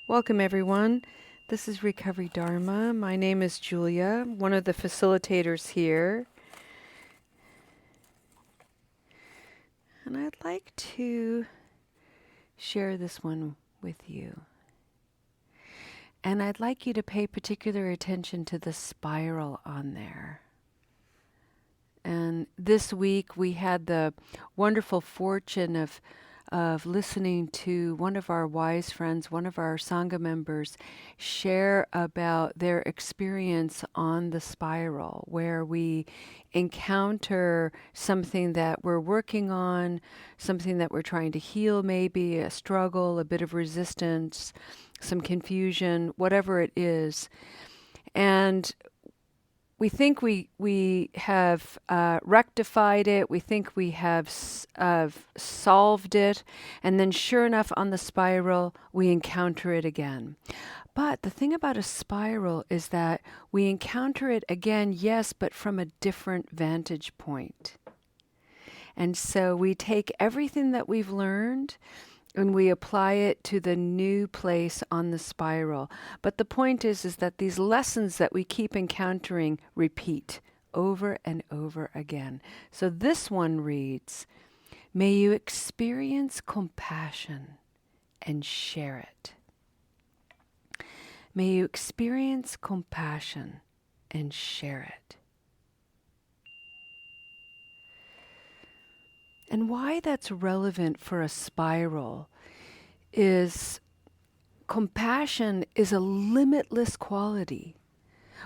Welcome, everyone. This is Recovery Dharma. My name is Julia, one of the facilitators here. And I'd like to share this one with you. And I'd like you to pay particular attention to the spiral on there. And this week we had the wonderful fortune of listening to one of our wise friends, one of our Sangha members, share about their experience on the spiral, where we encounter something that we're working on, something that we're trying to heal, maybe a struggle, a bit of resistance, some confusion, whatever it is. And we think we have rectified it. We think we have solved it. And then sure enough, on the spiral, we encounter it again. But the thing about a spiral is that we encounter it again, yes, but from a different vantage point. And so we take everything that we've learned and we apply it to the new place on the spiral. But the point is that these lessons that we keep encountering repeat over and over again. So this one reads, "May you experience compassion and share it." May you experience compassion and share it. And why that's relevant for a spiral is compassion is a limitless quality,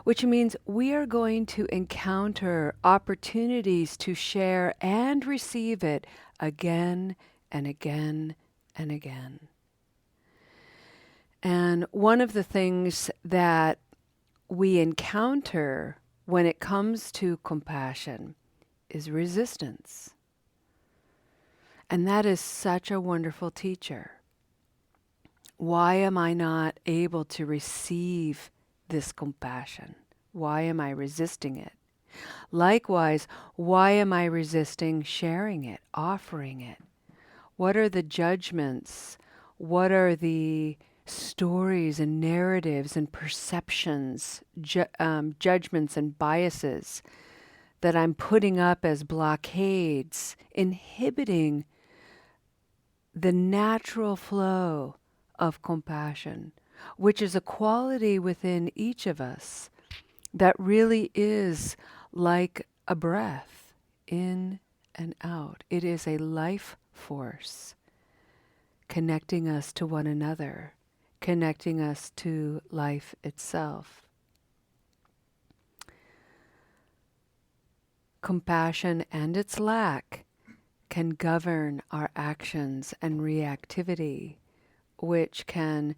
which means we are going to encounter opportunities to share and receive it again and again and again. And one of the things that we encounter when it comes to compassion is resistance. And that is such a wonderful teacher. Why am I not able to receive this compassion? Why am I resisting it? Likewise, why am I resisting sharing it, offering it? What are the judgments? What are the stories and narratives and perceptions, judgments and biases that I'm putting up as blockades, inhibiting the natural flow of compassion, which is a quality within each of us that really is like a breath in and out. It is a life force connecting us to one another, connecting us to life itself. Compassion and its lack can govern our actions and reactivity, which can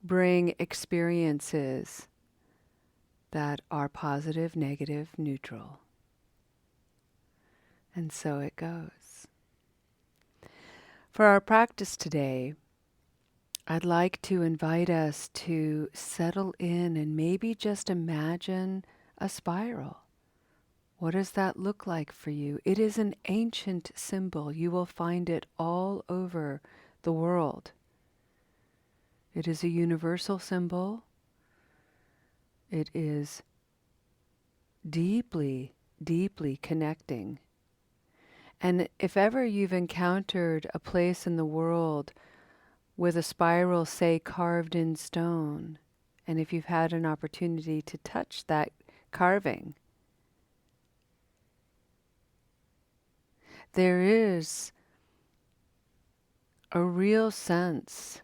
bring experiences that are positive, negative, neutral. And so it goes. For our practice today, I'd like to invite us to settle in and maybe just imagine a spiral. What does that look like for you? It is an ancient symbol. You will find it all over the world. It is a universal symbol. It is deeply, deeply connecting. And if ever you've encountered a place in the world with a spiral, say, carved in stone, and if you've had an opportunity to touch that carving, there is a real sense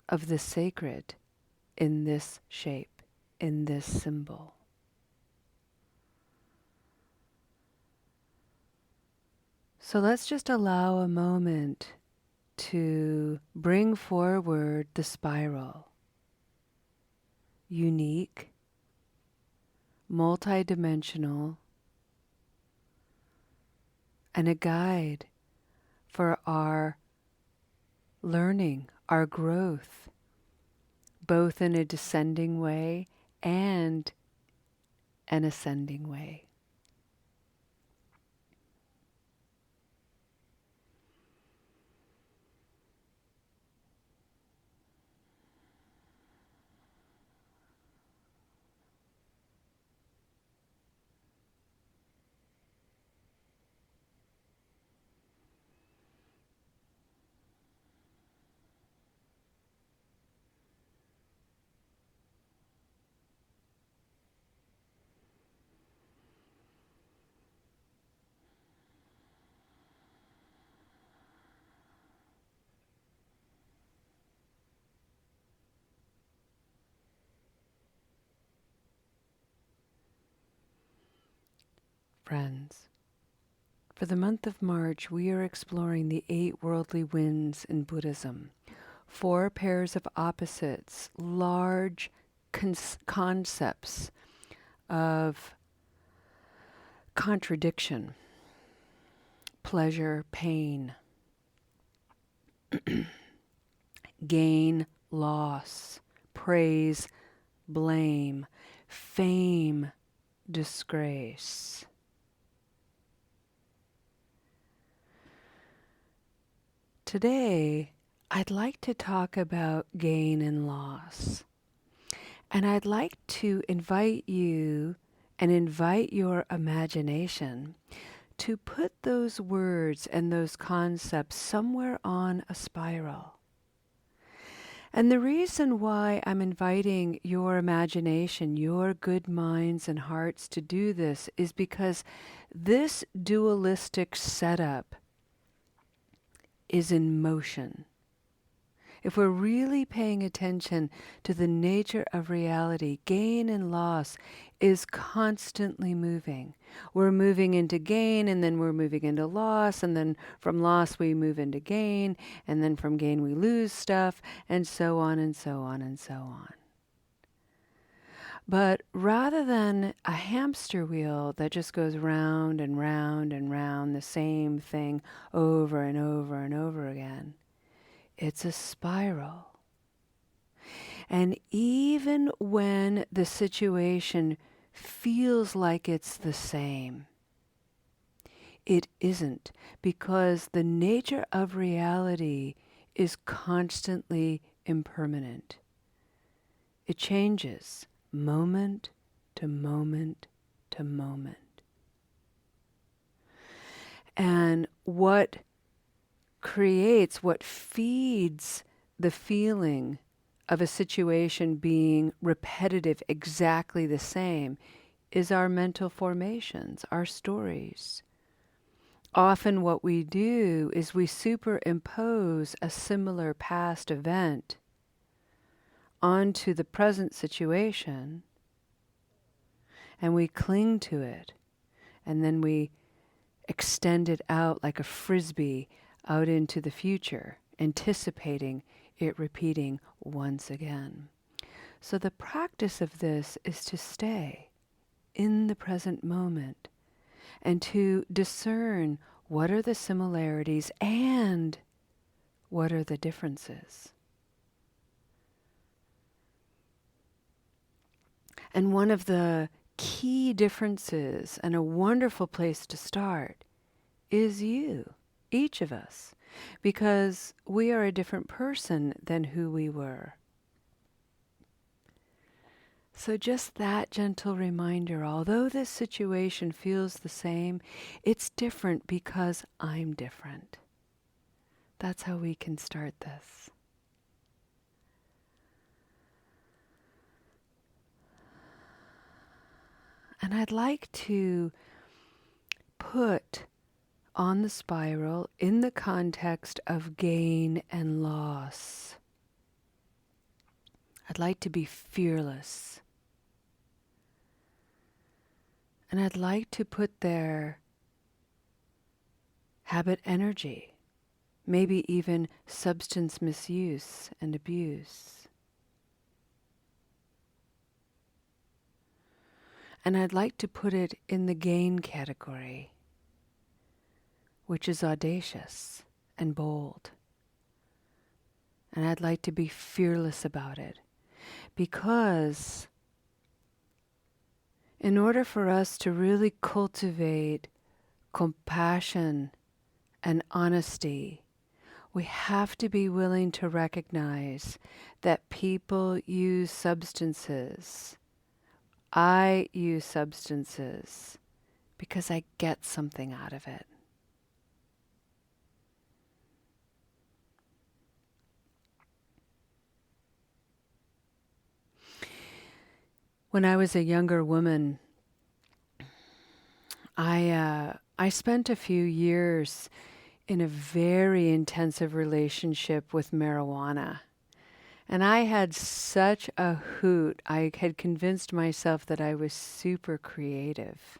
of the sacred in this shape, in this symbol. So let's just allow a moment to bring forward the spiral. Unique, multidimensional, and a guide for our learning, our growth, both in a descending way and an ascending way. friends. For the month of March, we are exploring the 8 worldly winds in Buddhism. 4 pairs of opposites, large concepts of contradiction, pleasure, pain, gain, loss, praise, blame, fame, disgrace. Today, I'd like to talk about gain and loss. And I'd like to invite you and invite your imagination to put those words and those concepts somewhere on a spiral. And the reason why I'm inviting your imagination, your good minds and hearts to do this is because this dualistic setup is in motion. If we're really paying attention to the nature of reality, gain and loss is constantly moving. We're moving into gain, and then we're moving into loss, and then from loss we move into gain, and then from gain we lose stuff, and so on and so on and so on. But rather than a hamster wheel that just goes round and round and round the same thing over and over and over again, it's a spiral. And even when the situation feels like it's the same, it isn't, because the nature of reality is constantly impermanent. It changes moment to moment to moment. And what feeds the feeling of a situation being repetitive, exactly the same, is our mental formations, our stories. Often what we do is we superimpose a similar past event onto the present situation, and we cling to it, and then we extend it out like a frisbee out into the future, anticipating it repeating once again. So the practice of this is to stay in the present moment and to discern what are the similarities and what are the differences. And one of the key differences, and a wonderful place to start, is you, each of us, because we are a different person than who we were. So just that gentle reminder, although this situation feels the same, it's different because I'm different. That's how we can start this. And I'd like to put on the spiral in the context of gain and loss. I'd like to be fearless. And I'd like to put there habit energy, maybe even substance misuse and abuse. And I'd like to put it in the gain category, which is audacious and bold. And I'd like to be fearless about it, because in order for us to really cultivate compassion and honesty, we have to be willing to recognize that people use substances. I use substances because I get something out of it. When I was a younger woman, I spent a few years in a very intensive relationship with marijuana. And I had such a hoot. I had convinced myself that I was super creative.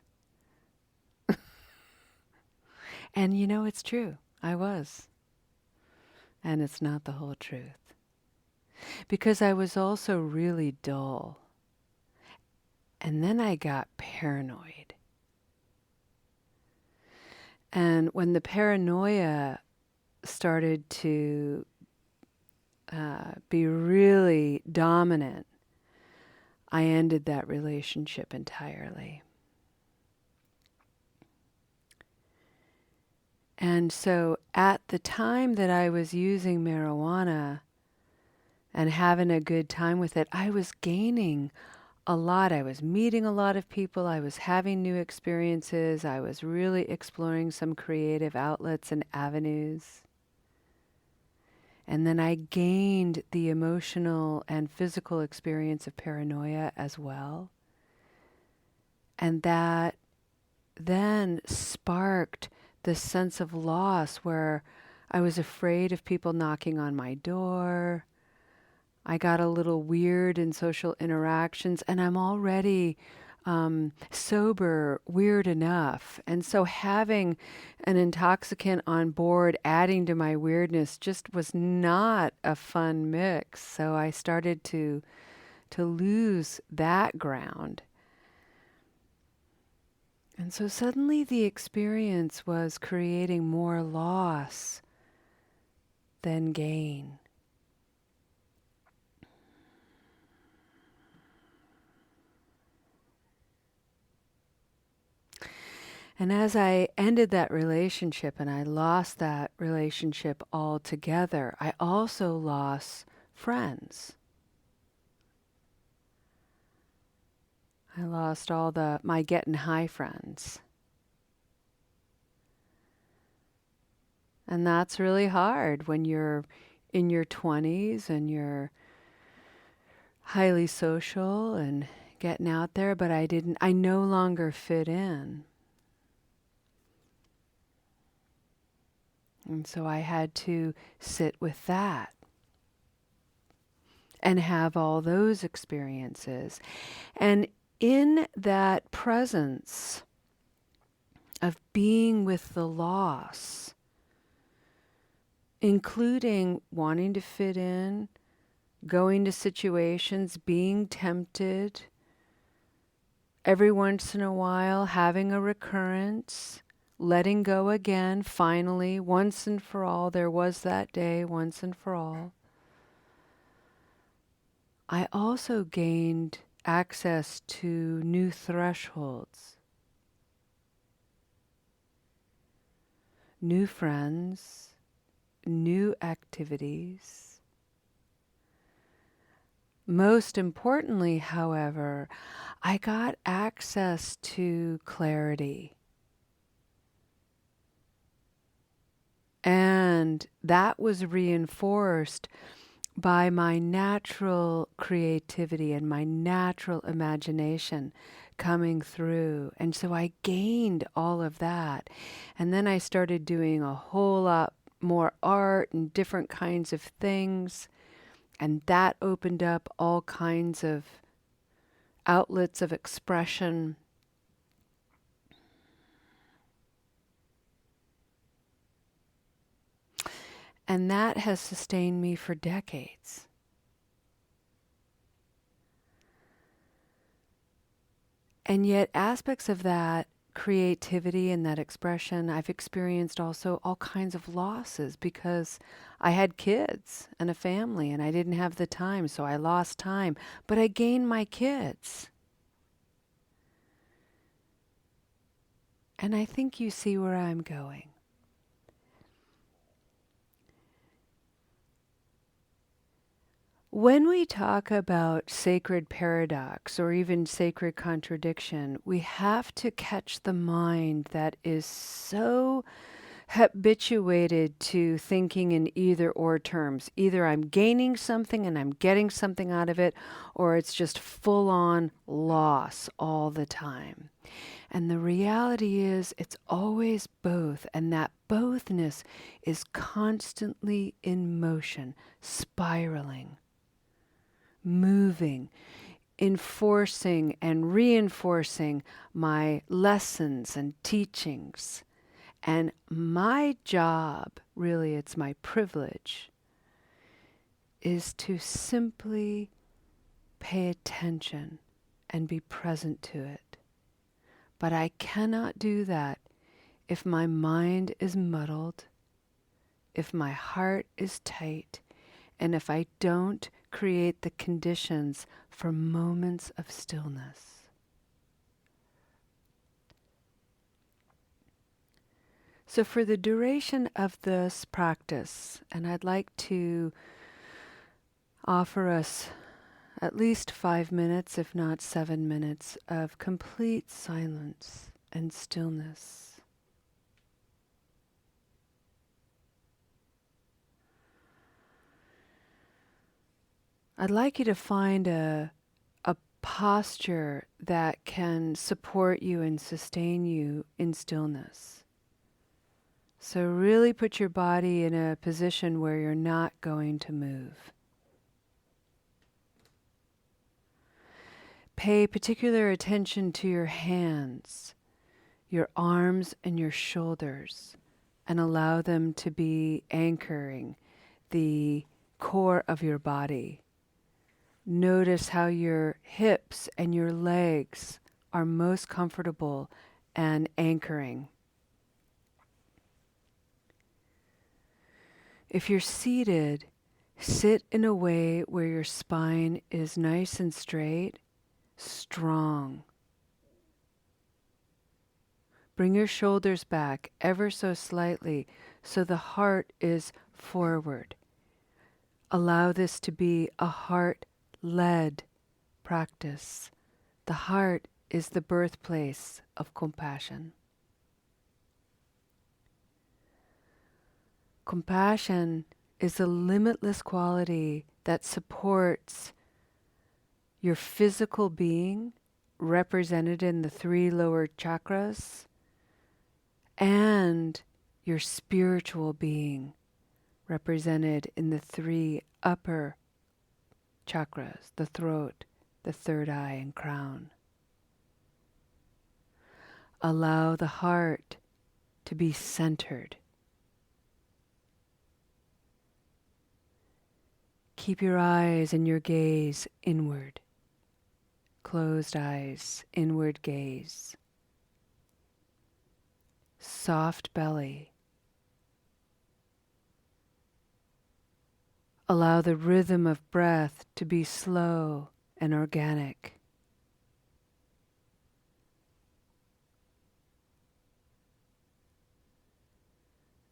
And you know, it's true. I was. And it's not the whole truth. Because I was also really dull. And then I got paranoid. And when the paranoia started to be really dominant, I ended that relationship entirely. And so at the time that I was using marijuana and having a good time with it, I was gaining a lot. I was meeting a lot of people. I was having new experiences. I was really exploring some creative outlets and avenues. And then I gained the emotional and physical experience of paranoia as well. And that then sparked this sense of loss where I was afraid of people knocking on my door. I got a little weird in social interactions, and I'm already sober, weird enough. And so having an intoxicant on board, adding to my weirdness, just was not a fun mix. So I started to lose that ground. And so suddenly the experience was creating more loss than gain. And as I ended that relationship and I lost that relationship altogether, I also lost friends. I lost all my getting high friends. And that's really hard when you're in your 20s and you're highly social and getting out there, but I no longer fit in. And so I had to sit with that and have all those experiences. And in that presence of being with the loss, including wanting to fit in, going to situations, being tempted, every once in a while having a recurrence, letting go again, finally, once and for all, there was that day, once and for all. I also gained access to new thresholds, new friends, new activities. Most importantly, however, I got access to clarity. And that was reinforced by my natural creativity and my natural imagination coming through. And so I gained all of that. And then I started doing a whole lot more art and different kinds of things. And that opened up all kinds of outlets of expression. And that has sustained me for decades. And yet aspects of that creativity and that expression, I've experienced also all kinds of losses because I had kids and a family and I didn't have the time, so I lost time. But I gained my kids. And I think you see where I'm going. When we talk about sacred paradox or even sacred contradiction, we have to catch the mind that is so habituated to thinking in either or terms. Either I'm gaining something and I'm getting something out of it, or it's just full on loss all the time. And the reality is, it's always both, and that bothness is constantly in motion, spiraling, moving, enforcing and reinforcing my lessons and teachings, And my job, really, it's my privilege, is to simply pay attention and be present to it. But I cannot do that if my mind is muddled, if my heart is tight, and if I don't create the conditions for moments of stillness. So for the duration of this practice, and I'd like to offer us at least 5 minutes, if not 7 minutes, of complete silence and stillness. I'd like you to find a posture that can support you and sustain you in stillness. So really put your body in a position where you're not going to move. Pay particular attention to your hands, your arms and your shoulders, and allow them to be anchoring the core of your body. Notice how your hips and your legs are most comfortable and anchoring. If you're seated, sit in a way where your spine is nice and straight, strong. Bring your shoulders back ever so slightly so the heart is forward. Allow this to be a heart-led practice. The heart is the birthplace of compassion. Compassion is a limitless quality that supports your physical being, represented in the 3 lower chakras, and your spiritual being, represented in the 3 upper chakras, the throat, the third eye, and crown. Allow the heart to be centered. Keep your eyes and your gaze inward. Closed eyes, inward gaze. Soft belly. Allow the rhythm of breath to be slow and organic.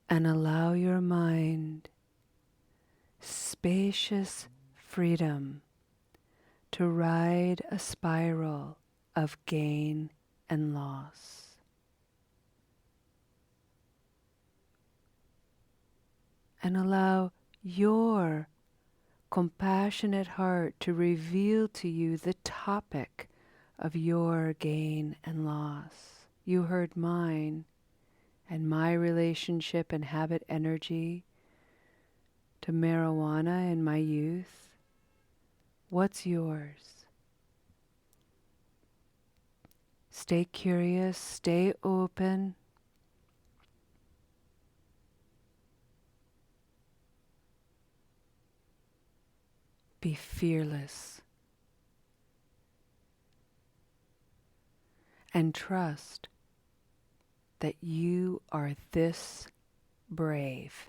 And allow your mind spacious freedom to ride a spiral of gain and loss. And allow your compassionate heart to reveal to you the topic of your gain and loss. You heard mine and my relationship and habit energy to marijuana in my youth. What's yours? Stay curious, stay open. Be fearless. And trust that you are this brave.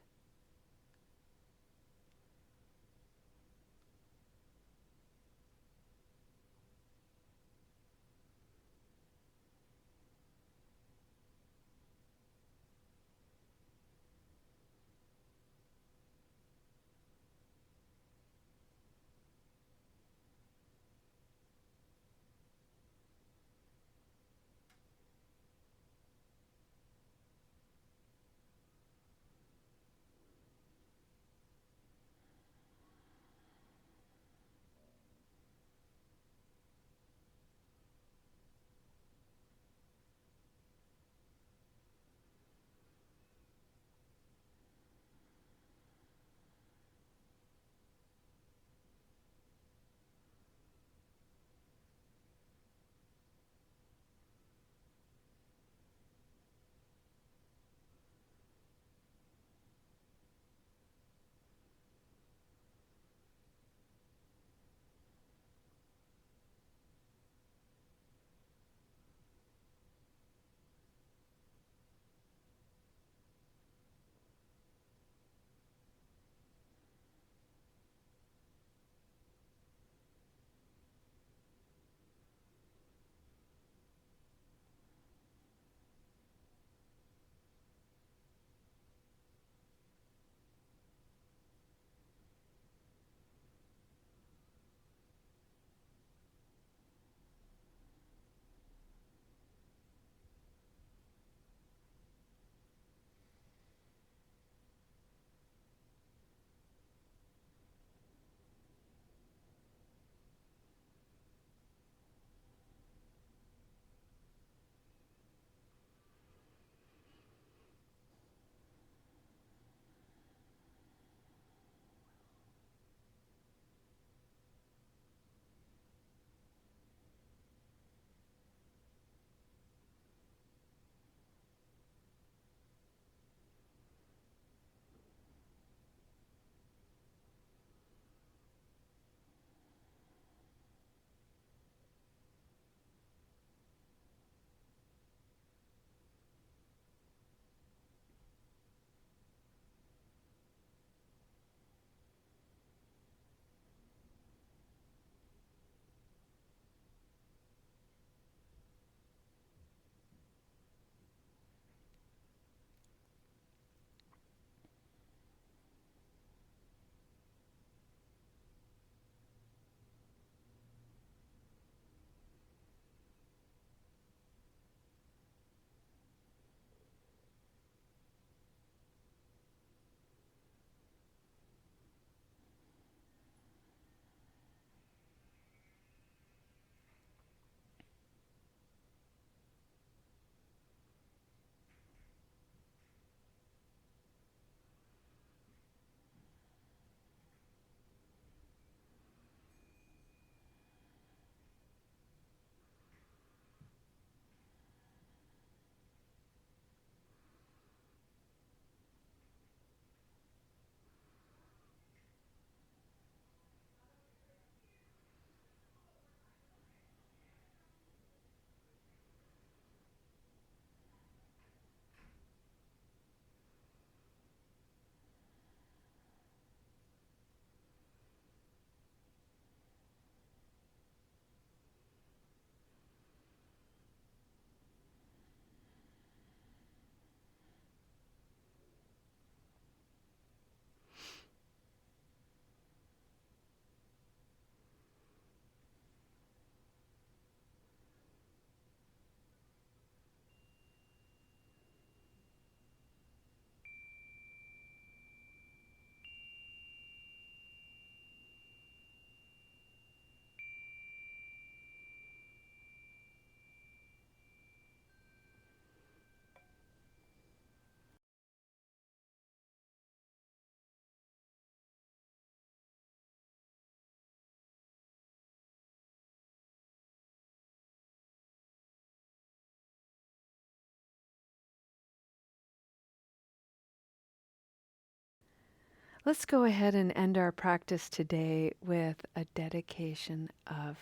Let's go ahead and end our practice today with a dedication of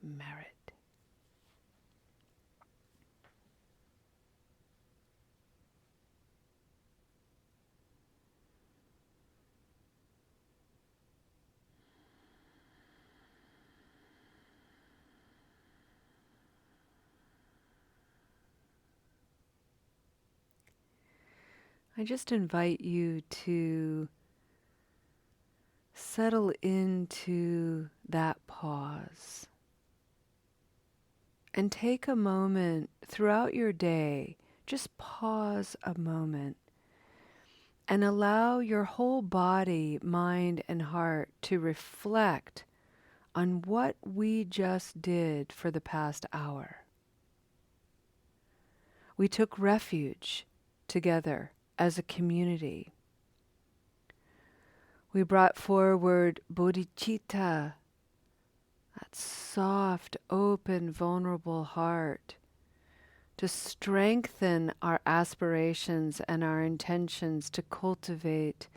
merit. I just invite you to settle into that pause and take a moment throughout your day. Just pause a moment and allow your whole body, mind, and heart to reflect on what we just did for the past hour. We took refuge together as a community. We brought forward bodhicitta, that soft, open, vulnerable heart, to strengthen our aspirations and our intentions to cultivate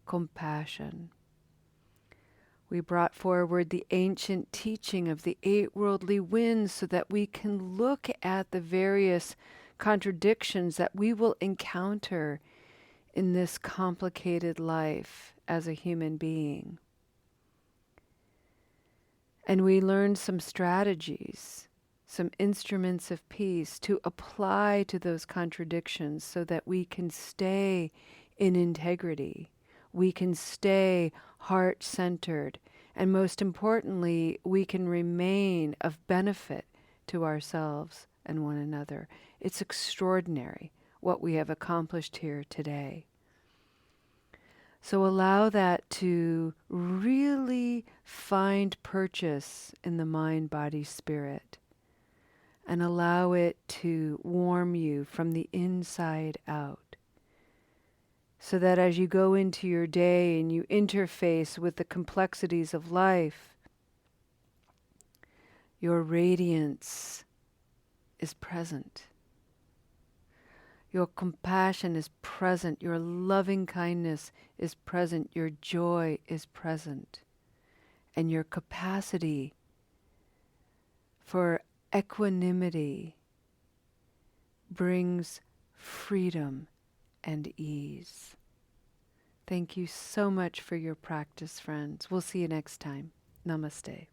compassion. We brought forward the ancient teaching of the 8 worldly winds so that we can look at the various contradictions that we will encounter in this complicated life as a human being. And we learned some strategies, some instruments of peace to apply to those contradictions so that we can stay in integrity. We can stay heart-centered. And most importantly, we can remain of benefit to ourselves and one another. It's extraordinary what we have accomplished here today. So allow that to really find purchase in the mind, body, spirit, and allow it to warm you from the inside out. So that as you go into your day and you interface with the complexities of life, your radiance is present. Your compassion is present. Your loving kindness is present. Your joy is present. And your capacity for equanimity brings freedom and ease. Thank you so much for your practice, friends. We'll see you next time. Namaste.